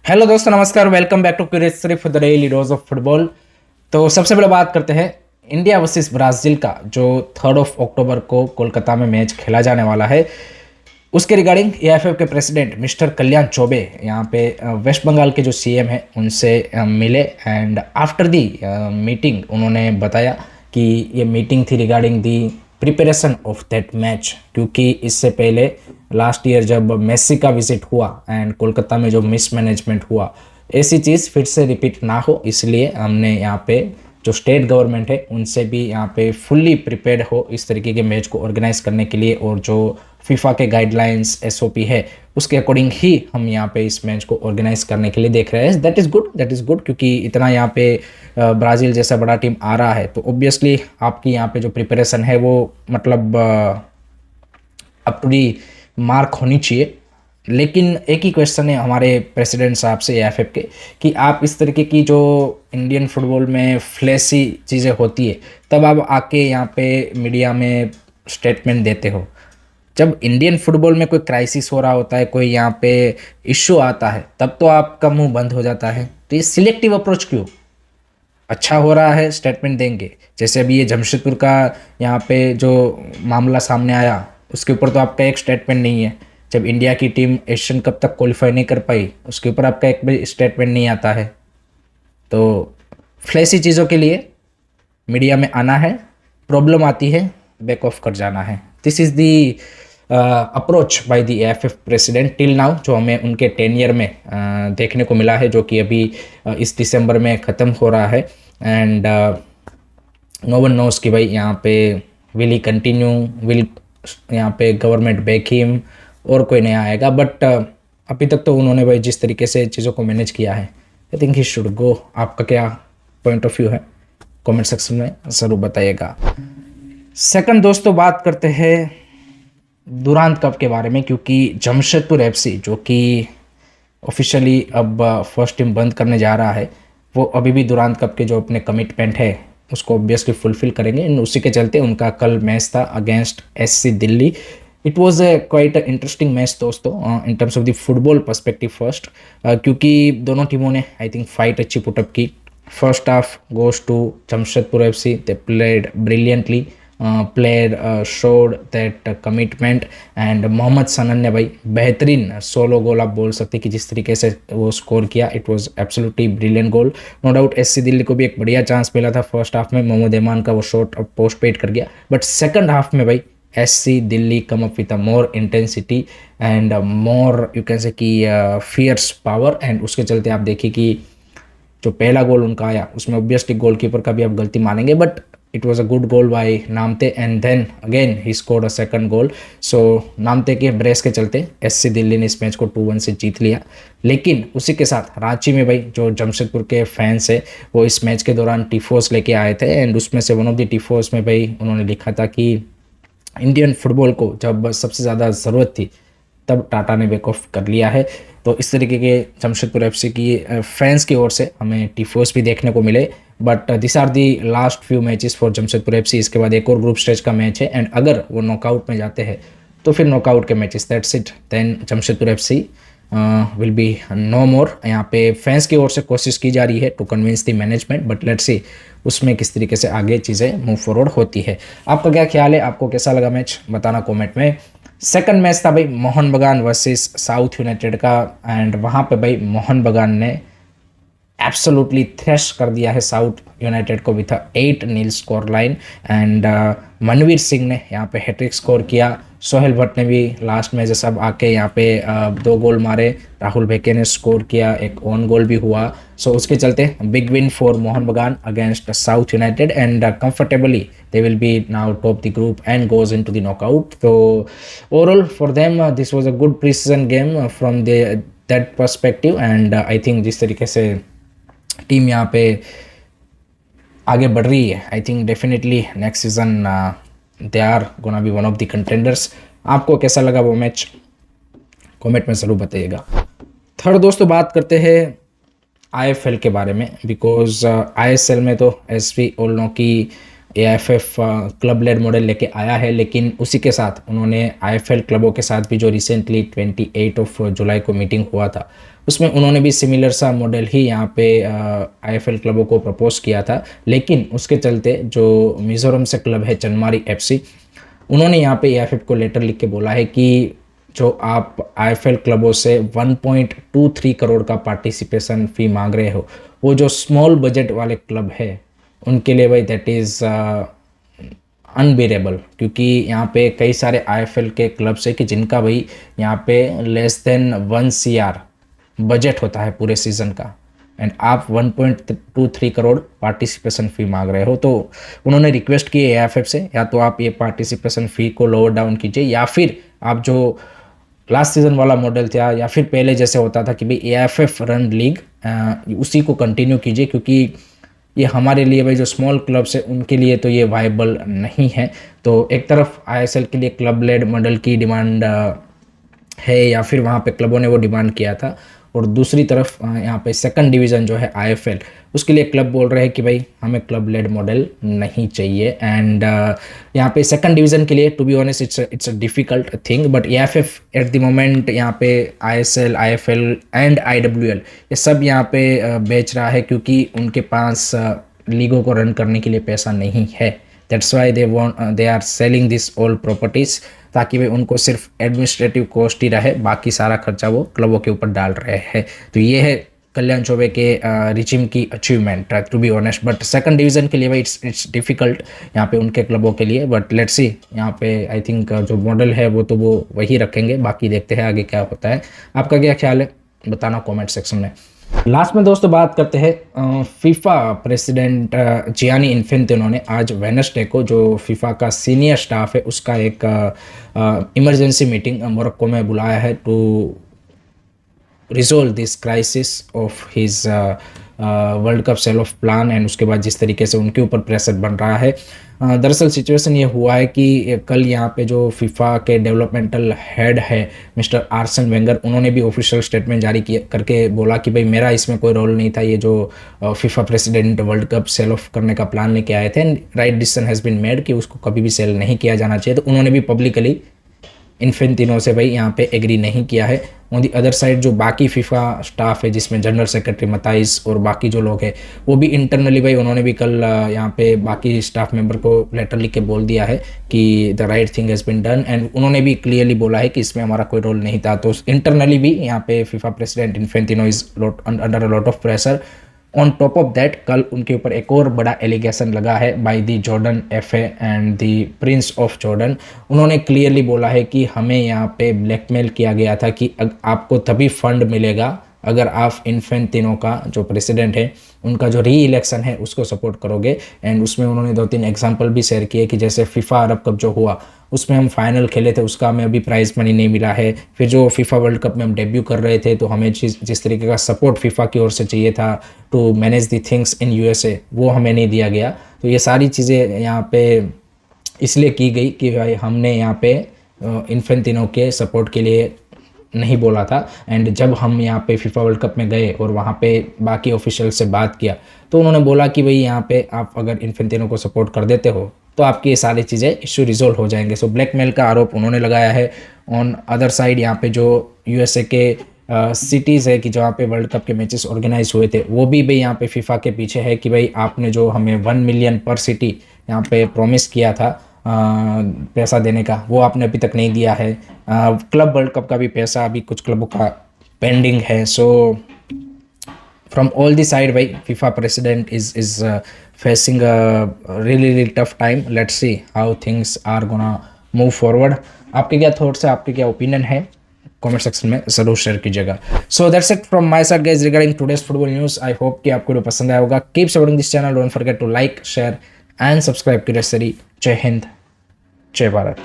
Hello दोस्तों, नमस्कार। Welcome back to curious for the daily dose of football. तो सबसे पहले बात करते हैं इंडिया वर्सेस ब्राज़ील का, जो 3 अक्टूबर को कोलकाता में मैच खेला जाने वाला है। उसके रिगार्डिंग एएफएफ के प्रेसिडेंट मिस्टर कल्याण चौबे यहाँ पे वेस्ट बंगाल के जो सीएम हैं उनसे मिले, एंड आफ्टर दी मीटिंग उन्होंने बताया कि ये मीटिंग थी regarding the preparation of that match, क्योंकि इससे पहले लास्ट ईयर जब मेसी का विजिट हुआ एंड कोलकाता में जो मिसमैनेजमेंट हुआ, ऐसी चीज़ फिर से रिपीट ना हो, इसलिए हमने यहाँ पे जो स्टेट गवर्नमेंट है उनसे भी यहाँ पे फुल्ली प्रिपेयर्ड हो इस तरीके के मैच को ऑर्गेनाइज करने के लिए, और जो फीफा के गाइडलाइंस एसओपी है उसके अकॉर्डिंग ही हम यहाँ पे इस मैच को ऑर्गेनाइज करने के लिए देख रहे हैं। दैट इज़ गुड, क्योंकि इतना यहाँ पे ब्राज़ील जैसा बड़ा टीम आ रहा है तो ऑब्वियसली आपकी यहाँ पे जो प्रिपरेशन है वो मतलब अप टू दी मार्क होनी चाहिए। लेकिन एक ही क्वेश्चन है हमारे प्रेसिडेंट साहब से एएफएफ के, कि आप इस तरीके की जो इंडियन फुटबॉल में फ्लैशी चीज़ें होती है तब आप आके यहाँ पे मीडिया में स्टेटमेंट देते हो। जब इंडियन फुटबॉल में कोई क्राइसिस हो रहा होता है, कोई यहाँ पे इश्यू आता है, तब तो आपका मुंह बंद हो जाता है। तो ये सिलेक्टिव अप्रोच क्यों? अच्छा हो रहा है स्टेटमेंट देंगे, जैसे अभी ये जमशेदपुर का यहाँ पे जो मामला सामने आया उसके ऊपर तो आपका एक स्टेटमेंट नहीं है। जब इंडिया की टीम एशियन कप तक क्वालिफाई नहीं कर पाई उसके ऊपर आपका एक भी स्टेटमेंट नहीं आता है। तो फ्लैशी चीज़ों के लिए मीडिया में आना है, प्रॉब्लम आती है बैक ऑफ कर जाना है। This is the approach by the AFF president till now, जो हमें उनके टेनियर में देखने को मिला है, जो कि अभी इस दिसंबर में ख़त्म हो रहा है। एंड नो वन नोस कि भाई यहाँ पे विल ही कंटिन्यू, विल यहाँ पे गवर्नमेंट बैक हिम और कोई नया आएगा। बट अभी तक तो उन्होंने भाई जिस तरीके से चीज़ों को मैनेज किया है, I think he should go. आपका क्या पॉइंट ऑफ व्यू है कमेंट सेक्शन में ज़रूर बताइएगा। सेकंड दोस्तों, बात करते हैं दुरांत कप के बारे में, क्योंकि जमशेदपुर एफसी जो कि ऑफिशियली अब फर्स्ट टीम बंद करने जा रहा है, वो अभी भी दुरांत कप के जो अपने कमिटमेंट है उसको ऑब्वियसली फुलफिल करेंगे। उसी के चलते उनका कल मैच था against SC Delhi. It was a quite interesting match दोस्तों, in terms of the football perspective first, क्योंकि दोनों टीमों ने आई थिंक फाइट अच्छी पुटअप की। First half goes to Jamshedpur FC, they played brilliantly, player showed that commitment, and Mohammad Sanan ने भाई बेहतरीन सोलो गोल आप बोल सकते कि जिस तरीके से वो स्कोर किया, it was absolutely brilliant goal. No doubt SC Delhi को भी एक बढ़िया चांस मिला था फर्स्ट हाफ में, मोहम्मद ईमान का वो शॉट पोस्ट पेड कर गया, बट सेकंड हाफ में भाई SC Delhi come up with a more intensity and more you can say कि फियर्स पावर, एंड उसके चलते आप देखिए कि जो पहला गोल उनका आया उसमें ऑब्वियसली गोलकीपर का भी आप गलती मानेंगे, but it was a good goal by Namte, and then again he scored a second goal. So Namte के ब्रेस के चलते एससी दिल्ली ने इस मैच को 2-1 से जीत लिया। लेकिन उसी के साथ रांची में भाई जो जमशेदपुर के फैंस है वो इस मैच के दौरान टिफोस लेके आए थे, एंड उसमें से वन ऑफ द टिफोस में भाई उन्होंने लिखा था कि इंडियन फुटबॉल को जब सबसे ज़्यादा ज़रूरत थी तब टाटा ने बैक ऑफ कर लिया है। तो इस तरीके के जमशेदपुर एफसी की फैंस की ओर से हमें टिफोस भी देखने को मिले, but this are the last few matches for Jamshedpur FC. इसके बाद एक और ग्रुप स्टेज का मैच है, एंड अगर वो नॉकआउट में जाते हैं तो फिर नॉकआउट के matches, that's it, then Jamshedpur FC will be no more. यहाँ पे फैंस की ओर से कोशिश की जा रही है to convince the management, but let's see उसमें किस तरीके से आगे चीज़ें मूव फॉरवर्ड होती है। आपका क्या ख्याल है, आपको कैसा लगा मैच, बताना कमेंट में। सेकंड मैच था भाई मोहन बगान वर्सेस साउथ यूनाइटेड का, एंड वहाँ पे भाई मोहन बगान ने एब्सोल्युटली थ्रैश कर दिया है साउथ यूनाइटेड को with 8-0 score line, and Manvir Singh ने यहाँ पे हैट्रिक स्कोर किया। सोहेल भट्ट ने भी लास्ट में जैसा आके यहाँ पे 2 गोल मारे, राहुल भेके ने स्कोर किया, एक ओन गोल भी हुआ। सो उसके चलते बिग विन फॉर मोहन बगान against south United, and comfortably they will be now top the group and goes into the knockout. So overall for them this was a good pre-season game from that perspective, and I think जिस तरीके से team यहाँ पे आगे बढ़ रही है, I think definitely next season they are gonna be one of the contenders. आपको कैसा लगा वो मैच कमेंट में ज़रूर बताइएगा। थर्ड दोस्तों, बात करते हैं आईएफएल के बारे में, बिकॉज आईएसएल में तो एस वी ऑल नो की एएफएफ क्लब लेड मॉडल लेके आया है, लेकिन उसी के साथ उन्होंने आईएफएल क्लबों के साथ भी जो रिसेंटली 28 जुलाई को मीटिंग हुआ था उसमें उन्होंने भी सिमिलर सा मॉडल ही यहाँ पे आईएफएल क्लबों को प्रपोज किया था, लेकिन उसके चलते जो मिजोरम से क्लब है चनमारी एफसी, उन्होंने यहाँ पे एएफएफ को लेटर लिख के बोला है कि जो आप आईएफएल क्लबों से 1.23 करोड़ का पार्टिसिपेशन फ़ी मांग रहे हो, वो जो स्मॉल बजट वाले क्लब है उनके लिए भाई दैट इज़ अनबेरेबल, क्योंकि यहाँ पे कई सारे आईएफएल के क्लब्स है कि जिनका भाई यहाँ पे लेस देन 1 CR बजट होता है पूरे सीज़न का, एंड आप 1.23 करोड़ पार्टिसिपेशन फ़ी मांग रहे हो। तो उन्होंने रिक्वेस्ट की एएफएफ से, या तो आप ये पार्टिसिपेशन फ़ी को लोअर डाउन कीजिए, या फिर आप जो लास्ट सीज़न वाला मॉडल था या फिर पहले जैसे होता था कि भाई एएफएफ रन लीग उसी को कंटिन्यू कीजिए, क्योंकि ये हमारे लिए भाई जो स्मॉल क्लब्स है उनके लिए तो ये वायबल नहीं है। तो एक तरफ आईएसएल के लिए क्लब लेड मॉडल की डिमांड है, या फिर वहाँ पे क्लबों ने वो डिमांड किया था, और दूसरी तरफ यहाँ पे सेकंड डिवीज़न जो है आईएफएल, उसके लिए क्लब बोल रहे हैं कि भाई हमें क्लब लेड मॉडल नहीं चाहिए। एंड यहाँ पे सेकंड डिवीज़न के लिए to be honest it's a difficult thing, but AFF at the moment यहाँ पे आईएसएल, आईएफएल एंड आईडब्ल्यूएल ये सब यहाँ पे बेच रहा है, क्योंकि उनके पास लीगों को रन करने के लिए पैसा नहीं है। That's why they are selling this all properties, ताकि वे उनको सिर्फ एडमिनिस्ट्रेटिव कॉस्ट ही रहे, बाकी सारा खर्चा वो क्लबों के ऊपर डाल रहे हैं। तो ये है कल्याण चौबे के रिजिम की achievement to be honest. But second division के लिए भाई इट्स डिफ़िकल्ट यहाँ पे उनके क्लबों के लिए, बट लेट्स सी यहाँ पे आई थिंक जो मॉडल है वो तो वो वही रखेंगे, बाकी देखते हैं आगे क्या होता है। आपका क्या ख्याल है बताना कमेंट सेक्शन में। लास्ट में दोस्तों बात करते हैं फीफा प्रेसिडेंट जियानी इन्फेंटिनो ने आज वेडनेसडे को जो फीफा का सीनियर स्टाफ है उसका एक इमरजेंसी मीटिंग मोरक्को में बुलाया है to resolve this crisis of his world cup sell off plan. And उसके बाद जिस तरीके से उनके ऊपर प्रेशर बन रहा है, दरअसल सिचुएशन ये हुआ है कि कल यहाँ पे जो फीफा के डेवलपमेंटल हेड है मिस्टर आर्सन वेंगर, उन्होंने भी ऑफिशियल स्टेटमेंट जारी किया करके बोला कि भाई मेरा इसमें कोई रोल नहीं था, ये जो FIFA president world cup sell off करने का प्लान लेके आए थे, and right decision has been made कि उसको कभी भी सेल नहीं किया जाना चाहिए। तो उन्होंने भी पब्लिकली इन्फेंटिनो से भाई यहाँ पे एग्री नहीं किया है। ऑन दी अदर साइड जो बाकी फीफा स्टाफ है जिसमें जनरल सेक्रेटरी मताइस और बाकी जो लोग हैं वो भी इंटरनली भाई उन्होंने भी कल यहाँ पे बाकी स्टाफ मेंबर को लेटर लिख के बोल दिया है कि the right thing has been done, and उन्होंने भी क्लियरली बोला है कि इसमें हमारा कोई रोल नहीं था। तो इंटरनली भी यहाँ पे FIFA president Infantino is under a lot of pressure. On top of that कल उनके ऊपर एक और बड़ा एलिगेशन लगा है by the Jordan FA and the Prince of Jordan. उन्होंने क्लियरली बोला है कि हमें यहाँ पे ब्लैकमेल किया गया था कि आपको तभी फंड मिलेगा अगर आप इन्फेंटिनो का जो प्रेसिडेंट है उनका जो री इलेक्शन है उसको सपोर्ट करोगे। एंड उसमें उन्होंने 2-3 एग्जांपल भी शेयर किए कि जैसे फीफा अरब कप जो हुआ उसमें हम फाइनल खेले थे, उसका हमें अभी प्राइज़ मनी नहीं मिला है। फिर जो फीफा वर्ल्ड कप में हम डेब्यू कर रहे थे तो हमें जिस तरीके का सपोर्ट फीफा की ओर से चाहिए था to manage the things in USA, वो हमें नहीं दिया गया। तो ये सारी चीज़ें यहाँ पे इसलिए की गई कि भाई हमने यहाँ पे इन्फेंटिनो के सपोर्ट के लिए नहीं बोला था। एंड जब हम यहाँ पे फीफा वर्ल्ड कप में गए और वहाँ पे बाकी ऑफिशियल से बात किया तो उन्होंने बोला कि भाई यहाँ पे आप अगर इन्फेंटिनो को सपोर्ट कर देते हो तो आपकी ये सारी चीज़ें इशू रिजोल्व हो जाएंगे। सो ब्लैकमेल का आरोप उन्होंने लगाया है। ऑन अदर साइड यहाँ पे जो यूएसए के सिटीज़ है कि जहाँ पे वर्ल्ड कप के मैचेस ऑर्गेनाइज हुए थे वो भी भाई यहाँ पे फीफा के पीछे है कि भाई आपने जो हमें 1 मिलियन पर सिटी यहाँ पे प्रॉमिस किया था पैसा देने का, वो आपने अभी तक नहीं दिया है। क्लब वर्ल्ड कप का भी पैसा अभी कुछ क्लबों का पेंडिंग है। So from all the side भाई FIFA president is facing a really tough time. Let's see how things are gonna move forward. आपके क्या थॉट्स है, आपके क्या ओपिनियन है, कमेंट सेक्शन में ज़रूर शेयर कीजिएगा। So that's it from my side guys regarding today's football news. I hope कि आपको वीडियो पसंद आया होगा। Keep supporting this channel, don't forget to like, share and subscribe. जय हिंद, जय भारत।